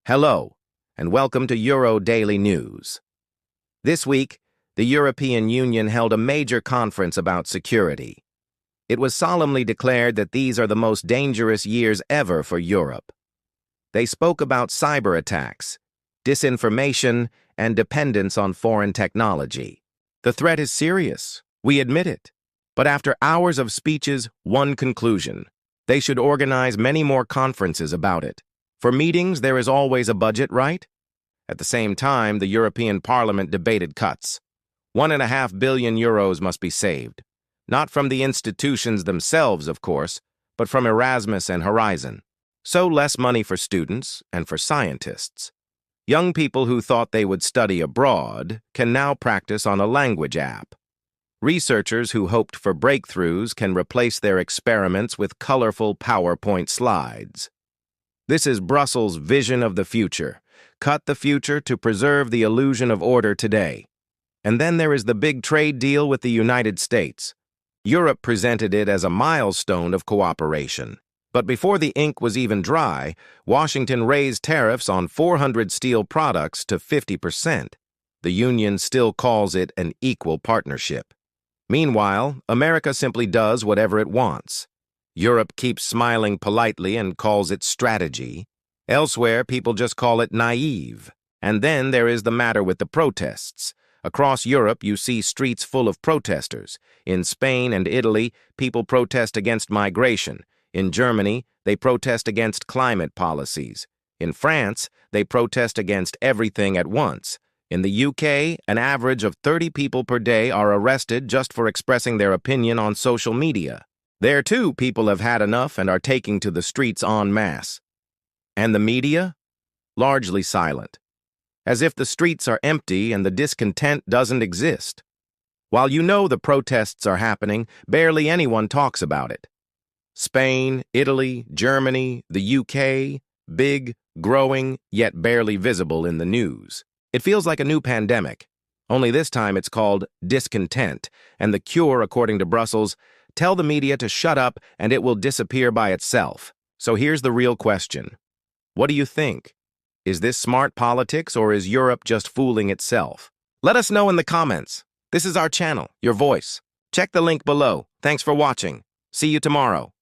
Hello, and welcome to Euro Daily News. This week, the European Union held a major conference about security. It was solemnly declared that these are the most dangerous years ever for Europe. They spoke about cyber attacks, disinformation, and dependence on foreign technology. The threat is serious, we admit it. But after hours of speeches, one conclusion: they should organize many more conferences about it. For meetings, there is always a budget, right? At the same time, the European Parliament debated cuts. €1.5 billion must be saved. Not from the institutions themselves, of course, but from Erasmus and Horizon. So less money for students and for scientists. Young people who thought they would study abroad can now practice on a language app. Researchers who hoped for breakthroughs can replace their experiments with colorful PowerPoint slides. This is Brussels' vision of the future. Cut the future to preserve the illusion of order today. And then there is the big trade deal with the United States. Europe presented it as a milestone of cooperation. But before the ink was even dry, Washington raised tariffs on 400 steel products to 50%. The Union still calls it an equal partnership. Meanwhile, America simply does whatever it wants. Europe keeps smiling politely and calls it strategy. Elsewhere, people just call it naive. And then there is the matter with the protests. Across Europe, you see streets full of protesters. In Spain and Italy, people protest against migration. In Germany, they protest against climate policies. In France, they protest against everything at once. In the UK, an average of 30 people per day are arrested just for expressing their opinion on social media. There, too, people have had enough and are taking to the streets en masse. And the media? Largely silent. As if the streets are empty and the discontent doesn't exist. While you know the protests are happening, barely anyone talks about it. Spain, Italy, Germany, the UK, big, growing, yet barely visible in the news. It feels like a new pandemic. Only this time it's called discontent, and the cure, according to Brussels, tell the media to shut up and it will disappear by itself. So here's the real question. What do you think? Is this smart politics or is Europe just fooling itself? Let us know in the comments. This is our channel, your voice. Check the link below. Thanks for watching. See you tomorrow.